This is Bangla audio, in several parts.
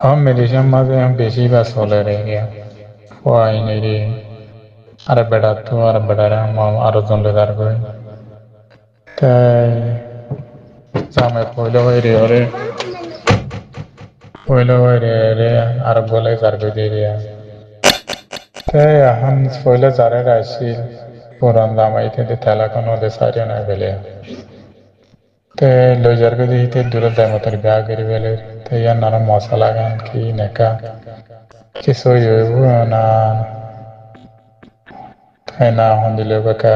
हम मेडिसिन माजे हम बेशी बस होले रह गया वो आई नहीं रही अरे बेटा तो अरे बेटा रे हम आरो जोन ले दार कोई ताई सामे पहले हुए रे अरे बोले जार कोई दे दिया ताई हम पहले जारे राशि पुरान दाम आई थे दिताला कनो दे सारे ना बेले ताई लो जार को दी थे दूर दाम उतर ब्याह करी बेले ताई यार नाना मसाला गान की नेका किसो ये वो ना ना हम दिले बका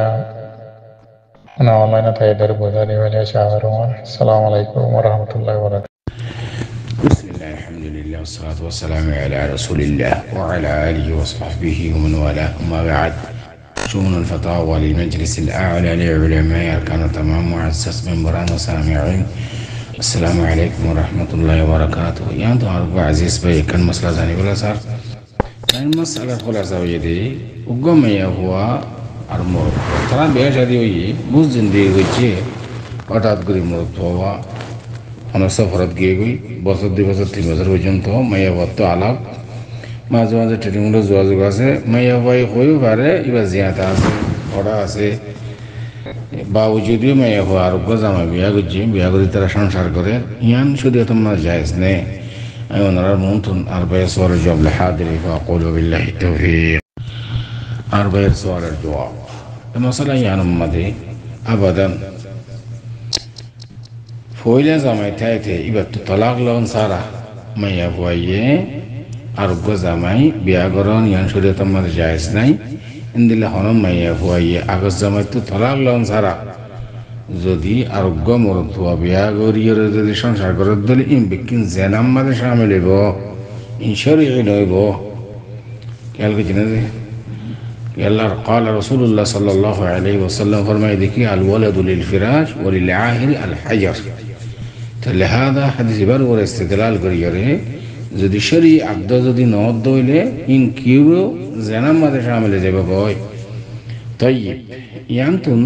ना ऑनलाइन था इधर बोझा नहीं वाले शाहरों अस्सलाम वालेकुम वरहमतुल्लाहि वबरकातुहू بسم الله الحمد لله والصلاة والسلام على رسول الله وعلى آله وصحبه ومن والاه أما بعد شؤون الفتاوى للمجلس الأعلى لعلماء أركان تمام معزز منبران وسامعين السلام عليكم ورحمة الله وبركاته يعني تعرف عزيز بي كان مسألة ثانية ولا صار كان مسألة خلاصة ويدي وقوم هو أرمور ترى بيش هذه ويجي بوز زندي ويجي হঠাৎ করে মরত হওয়া অনেক সফরত গিয়ে গই বছর 2 বছর 3 বছর পর্যন্ত মাইয়া বত্ত আলাপ মাঝে মাঝে ট্রেনিংগুলো যোগাযোগ আছে মাইয়া ভাই হয়েও পারে এবার জিয়াতা আছে ওরা আছে বাবু যদিও মাইয়া হওয়া আরোগ্য জামা বিয়া করছি বিয়া করে তারা সংসার করে ইয়ান শুধু তোমার জায়েজ নেই আমি ওনার মন্থন আর ভাইয়ের সোয়ারের জবাব হাদিরি ফাকুলু বিল্লাহি তাওফীক আর ভাইয়ের সোয়ারের জবাব মশলা ইয়ান মধ্যে আবাদান Foile zamai taite ibatu talak lawan sara maya huaye argo zamai biagoron yan shuriat amar jais nai indile hono maya huaye agos zamai tu talak lawan sara jodi argo morot hua biagoriyore jodi সংসার করত দলি ইন বিকিন জেনাম মাদে শামিল হইব ইন শরীয়ত হইব খেয়াল কি জানেন আল্লাহ قال رسول الله صلى الله عليه وسلم ফরমায় দেখি আল ওয়ালাদু লিল ফিরাশ ওয়া লিল আহির আল হাজার لهذا حديث بارور استدلال করিয়ারে যদি শরী আকদ যদি নদ দইলে ইন কিউ জানাম মাদে শামিল যাবে বয় طيب ইয়ান্তুন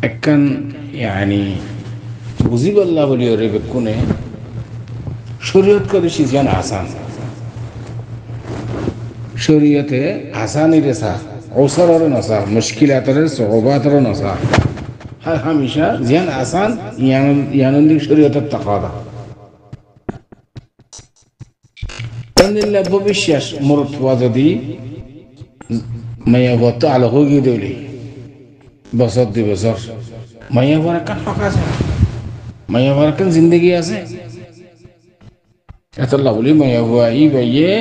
একন يعني বুঝিব আল্লাহ বলিয়ারে বেকুনে শরীয়ত কদে শিজান আসান শরীয়তে আসানি রেসা ওসরর নসা মুশকিলাতর সুবাতর নসা همیشه زیان آسان یعنی شریعت تقاضا تندل ببیشش مرد وادی مایا وقت على هوگی دولی بسات دی بسار مایا ورکن حقاسه مایا ورکن زندگی আছে এতলা বলি মায়া হুয়াই বাইয়ে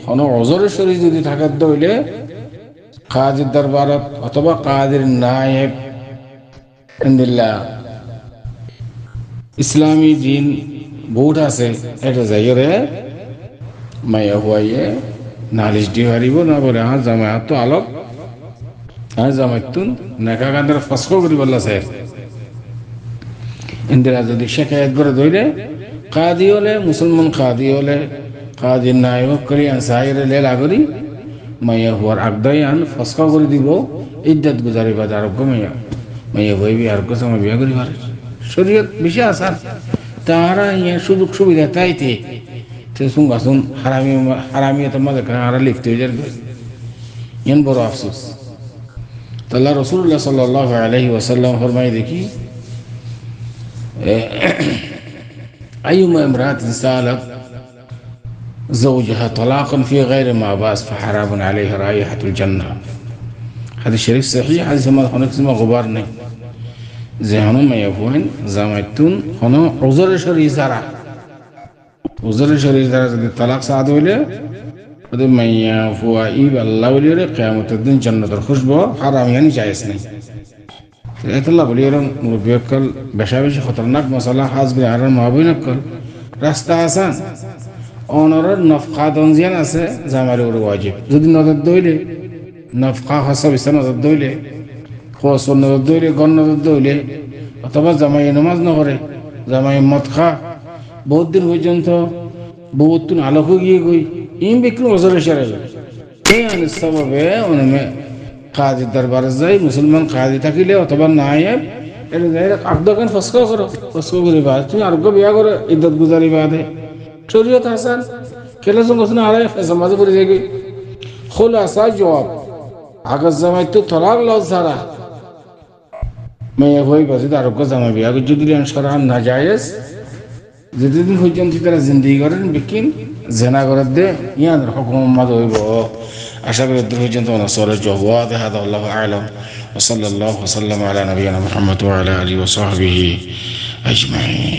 কোনো ওজর শরীর যদি থাকার দইলে কাজীর দরবারত অথবা কাজীর নায়েব আলহামদুলিল্লাহ ইসলামী দিন বহুত আছে এটা যাইরে মায়া হুয়াইয়ে নালিশ দি হারিব না বলে হ্যাঁ জামায়াত তো আলোক হ্যাঁ জামায়াতুন নেকা গান্ধার ফসকো করি বললা স্যার ইন্দিরা যদি শিকায়ত করে দইলে কাদি হলে মুসলমান কাদি হলে কাদি নাইব করি আনসাইরে লে লাগরি মায়া হুয়ার আগদায়ান ফসকো করে দিব ইদ্দত গুজারি বাজার গমাইয়া মাইয়া বই বিয়ার কথা আমি বিয়া করি পারে শরীয়ত বেশি আসান তারা ইয়া সুযোগ সুবিধা তাইতে তো শুন হারামি তো মজা করে আর লিখতে হয়ে যাবে ইয়ান বড় আফসোস তো আল্লাহ রাসূলুল্লাহ সাল্লাল্লাহু আলাইহি ওয়াসাল্লাম ফরমায় দেখি আইয়ুমা ইমরাতিন সালাত زوجها طلاقا في غير ما باس فحرام عليها رائحة الجنة هذا الشريف صحيح هذا ما هناك اسمه غبار نه زهنو ما يفوين زامتون هنا عذر شرعي زرع عذر شرعي زرع زي طلاق سعد ولا هذا ما يفوائي بالله وليه قيامة الدين جنة الخشبة حرام يعني جائز نه إيه الله وليه بيأكل بشابش خطرناك مسألة حاز بيعرض ما بينكل راست آسان آنها نفقة دنزيان است زمانی رو واجب زودی نادر دویله نفقه حساب است نادر دویله خواست نادر دویله گان نادر دویله اتفاق زمانی نماز نخوره زمانی متخا বহুত دیر پرجন্ত বহুত تون علاقه گیی این بکر وزیر شرعی این سببه اونم قاضی دربار زای مسلمان قاضی تکیله اتفاق نایب این زیر عقد کن فسخ کرو فسخ کری بعد تو عرق بیا کرو عدت گذاری بعده শরীয়ত হাসান কেলা সঙ্গে আড়াই ফেসা মাঝে পড়ে যাই খোলাসা জবাব আগের জামাই তো তলাক লস ছাড়া মেয়ে হয়ে গেছে আরোগ্য জামাবি আগে যদি সরান না যায় যতদিন পর্যন্ত তারা জিন্দিগি করেন বিকিন জেনা করে দে ইয়াদের হুকুম মাদ হইব আশা করি দূর পর্যন্ত চলে জবাদ হাদা আল্লাহু আ'লাম ওয়া সাল্লাল্লাহু ওয়া সাল্লাম আলা নবিয়িনা মুহাম্মদ ওয়া আলা আলিহি ওয়া সাহবিহি আজমাইন।